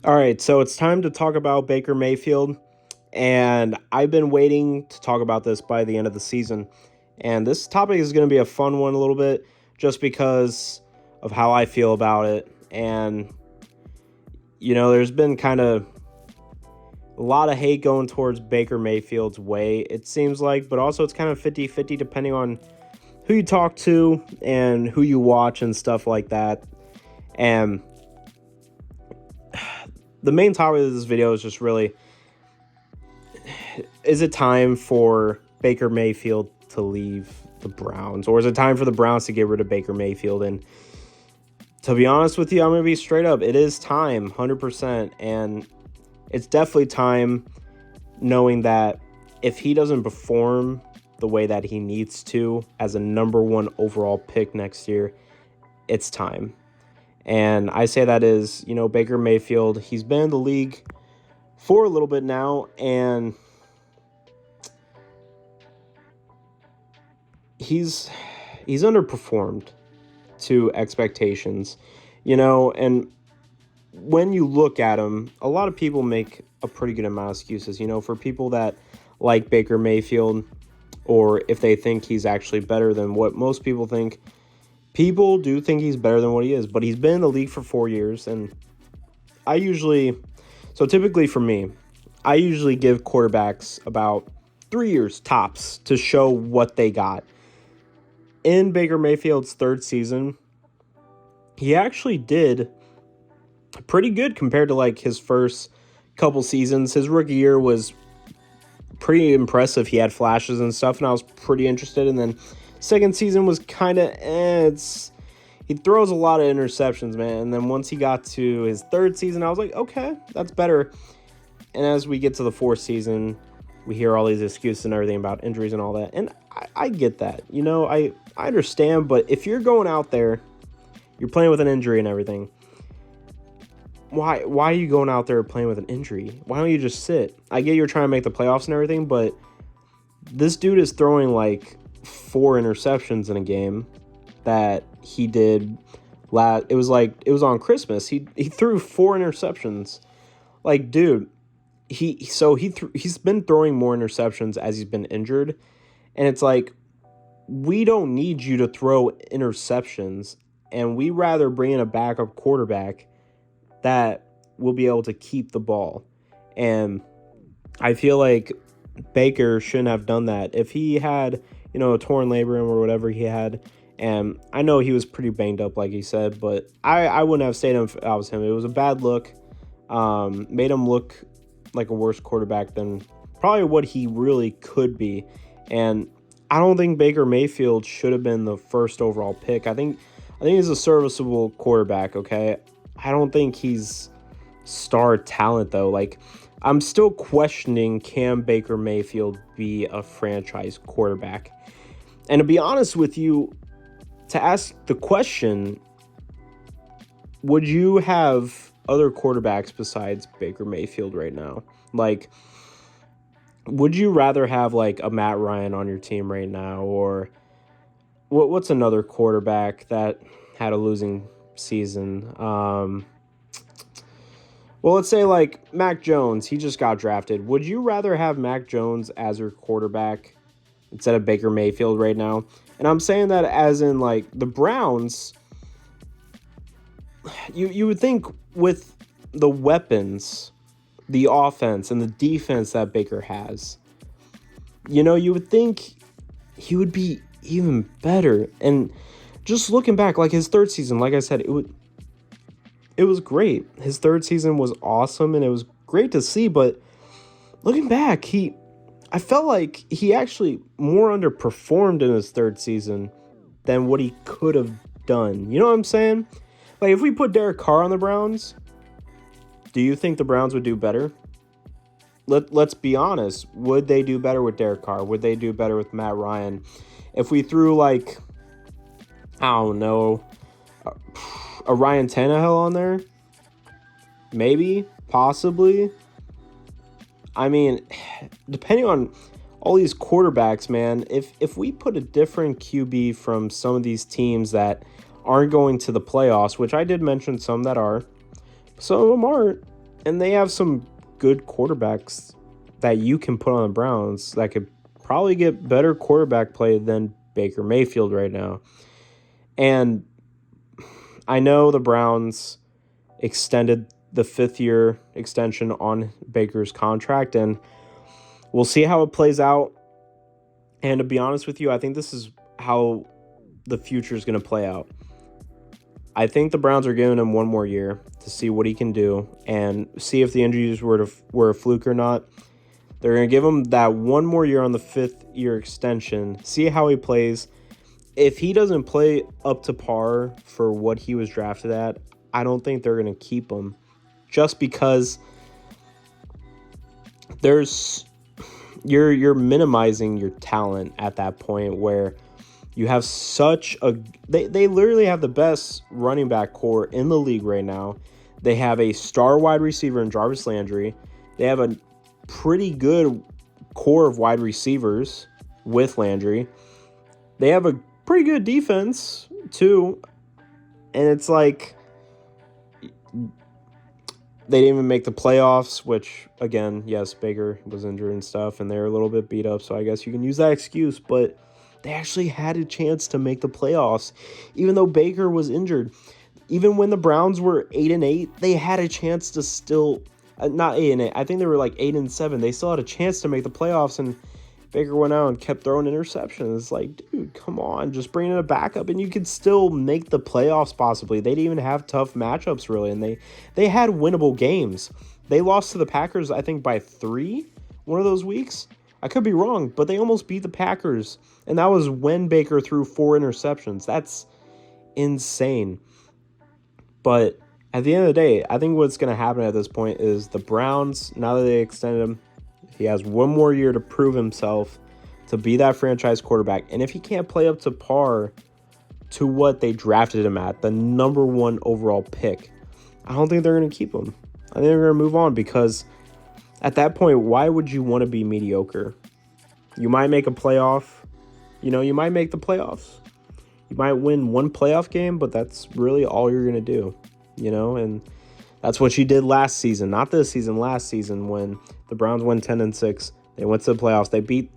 All right, so it's time to talk about Baker Mayfield, and I've been waiting to talk about this by the end of the season. And this topic is going to be a fun one a little bit just because of how I feel about it. And, there's been kind of a lot of hate going towards Baker Mayfield's way, it seems like, but also it's kind of 50-50 depending on who you talk to and who you watch and stuff like that. And the main topic of this video is just really, is it time for Baker Mayfield to leave the Browns? Or is it time for the Browns to get rid of Baker Mayfield? And to be honest with you, I'm going to be straight up. It is time, 100%. And it's definitely time, knowing that if he doesn't perform the way that he needs to as a number one overall pick next year, it's time. And I say that is, Baker Mayfield, he's been in the league for a little bit now, and he's underperformed to expectations, and when you look at him, a lot of people make a pretty good amount of excuses, for people that like Baker Mayfield, or if they think he's actually better than what most people think. People do think he's better than what he is, but he's been in the league for 4 years, and typically for me, I usually give quarterbacks about 3 years tops to show what they got. In Baker Mayfield's third season, he actually did pretty good compared to like his first couple seasons. His rookie year was pretty impressive. He had flashes and stuff, and I was pretty interested. And then second season was kind of, he throws a lot of interceptions, man. And then once he got to his third season, I was like, okay, that's better. And as we get to the fourth season, we hear all these excuses and everything about injuries and all that. And I get that, I understand. But if you're going out there, you're playing with an injury and everything, why are you going out there playing with an injury? Why don't you just sit? I get you're trying to make the playoffs and everything, but this dude is throwing like 4 interceptions in a game that he did it was on Christmas. He threw 4 interceptions. Like, dude, he's been throwing more interceptions as he's been injured, and it's like, we don't need you to throw interceptions, and we rather bring in a backup quarterback that will be able to keep the ball. And I feel like Baker shouldn't have done that. If he had, a torn labrum or whatever he had, and I know he was pretty banged up, like he said, but I wouldn't have stayed if I was him. It was a bad look. Made him look like a worse quarterback than probably what he really could be. And I don't think Baker Mayfield should have been the first overall pick. I think he's a serviceable quarterback, okay? I don't think he's star talent, though. Like, I'm still questioning, can Baker Mayfield be a franchise quarterback? And to be honest with you, to ask the question, would you have other quarterbacks besides Baker Mayfield right now? Like, would you rather have like a Matt Ryan on your team right now? Or what's another quarterback that had a losing season? Well, let's say like Mac Jones. He just got drafted. Would you rather have Mac Jones as your quarterback instead of Baker Mayfield right now? And I'm saying that as in like the Browns, you would think with the weapons, the offense and the defense that Baker has, you would think he would be even better. And just looking back, like his third season, like I said, it was great. His third season was awesome, and it was great to see. But looking back, I felt like he actually more underperformed in his third season than what he could have done. You know what I'm saying? Like, if we put Derek Carr on the Browns, do you think the Browns would do better? Let's be honest. Would they do better with Derek Carr? Would they do better with Matt Ryan? If we threw, like, I don't know, a Ryan Tannehill on there? Maybe, possibly. I mean, depending on all these quarterbacks, man, if we put a different QB from some of these teams that aren't going to the playoffs, which I did mention some that are, some of them aren't, And they have some good quarterbacks that you can put on the Browns that could probably get better quarterback play than Baker Mayfield right now. And I know the Browns extended the 5th-year extension on Baker's contract, and we'll see how it plays out. And to be honest with you, I think this is how the future is going to play out. I think the Browns are giving him one more year to see what he can do and see if the injuries were a fluke or not. They're going to give him that one more year on the 5th-year extension, see how he plays. If he doesn't play up to par for what he was drafted at, I don't think they're going to keep him, just because you're minimizing your talent at that point where you have such a they literally have the best running back core in the league right now. They have a star wide receiver in Jarvis Landry. They have a pretty good core of wide receivers with Landry. They have a pretty good defense too. And it's like they didn't even make the playoffs, which, again, yes, Baker was injured and stuff, and they're a little bit beat up, so I guess you can use that excuse, but they actually had a chance to make the playoffs, even though Baker was injured. Even when the Browns were 8-8, they had a chance to still, not 8-8, I think they were like 8-7. They still had a chance to make the playoffs, and Baker went out and kept throwing interceptions. It's like, dude, come on, just bring in a backup and you could still make the playoffs possibly. They didn't even have tough matchups really, and they had winnable games. They lost to the Packers, I think, by 3 one of those weeks. I could be wrong, but they almost beat the Packers, and that was when Baker threw 4 interceptions. That's insane. But at the end of the day, I think what's going to happen at this point is the Browns, now that they extended him, he has one more year to prove himself to be that franchise quarterback. And if he can't play up to par to what they drafted him at, the number 1 overall pick, I don't think they're going to keep him. I think they're going to move on, because at that point, why would you want to be mediocre? You might make a playoff. You might make the playoffs. You might win 1 playoff game, but that's really all you're going to do. And that's what you did last season. Not this season, last season, when the Browns went 10-6. They went to the playoffs. They beat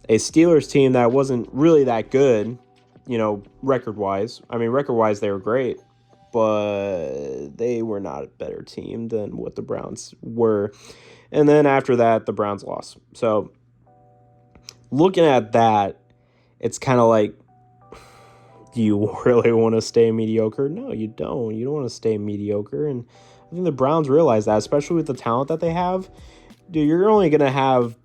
a Steelers team that wasn't really that good, record-wise. I mean, record-wise, they were great, but they were not a better team than what the Browns were. And then after that, the Browns lost. So looking at that, it's kind of like, do you really want to stay mediocre? No, you don't. You don't want to stay mediocre. And I think the Browns realize that, especially with the talent that they have. Dude, you're only going to have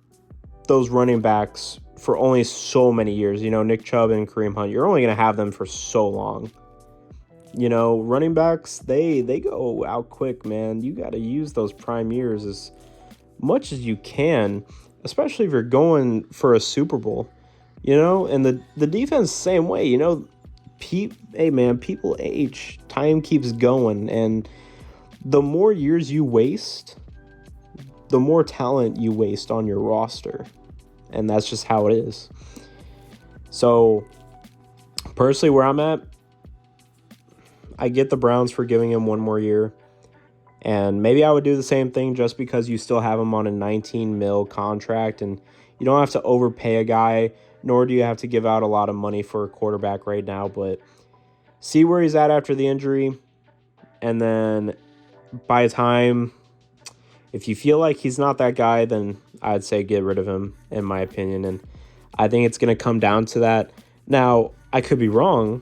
those running backs for only so many years. Nick Chubb and Kareem Hunt, you're only going to have them for so long. Running backs, they go out quick, man. You got to use those prime years as much as you can, especially if you're going for a Super Bowl. And the defense, same way. Hey, man, people age. Time keeps going. And the more years you waste, the more talent you waste on your roster. And that's just how it is. So, personally, where I'm at, I get the Browns for giving him one more year. And maybe I would do the same thing just because you still have him on a $19 million contract. And you don't have to overpay a guy, nor do you have to give out a lot of money for a quarterback right now. But see where he's at after the injury. And then by the time, if you feel like he's not that guy, then I'd say get rid of him, in my opinion. And I think it's going to come down to that. Now, I could be wrong.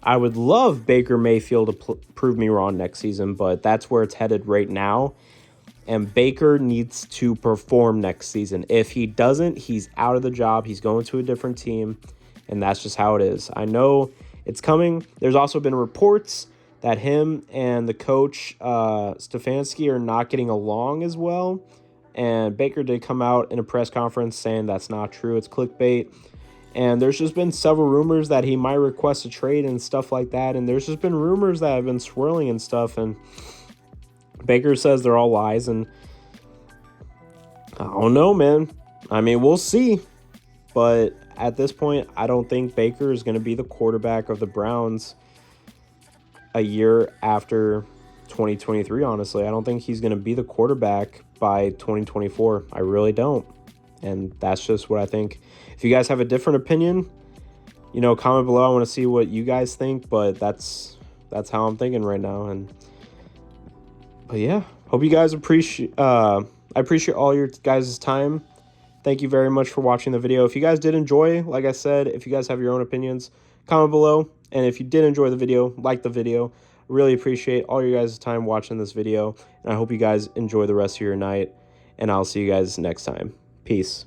I would love Baker Mayfield to prove me wrong next season, but that's where it's headed right now. And Baker needs to perform next season. If he doesn't, he's out of the job. He's going to a different team, and that's just how it is. I know it's coming. There's also been reports that him and the coach, Stefanski, are not getting along as well. And Baker did come out in a press conference saying that's not true. It's clickbait. And there's just been several rumors that he might request a trade and stuff like that. And there's just been rumors that have been swirling and stuff. And Baker says they're all lies. And I don't know, man. I mean, we'll see. But at this point, I don't think Baker is going to be the quarterback of the Browns a year after 2023, honestly. I don't think he's going to be the quarterback by 2024. I really don't. And that's just what I think. If you guys have a different opinion, comment below. I want to see what you guys think, but that's how I'm thinking right now. But yeah, hope you guys appreciate I appreciate all your guys' time. Thank you very much for watching the video. If you guys did enjoy, like I said, if you guys have your own opinions, comment below. And if you did enjoy the video, like the video. Really appreciate all your guys' time watching this video. And I hope you guys enjoy the rest of your night. And I'll see you guys next time. Peace.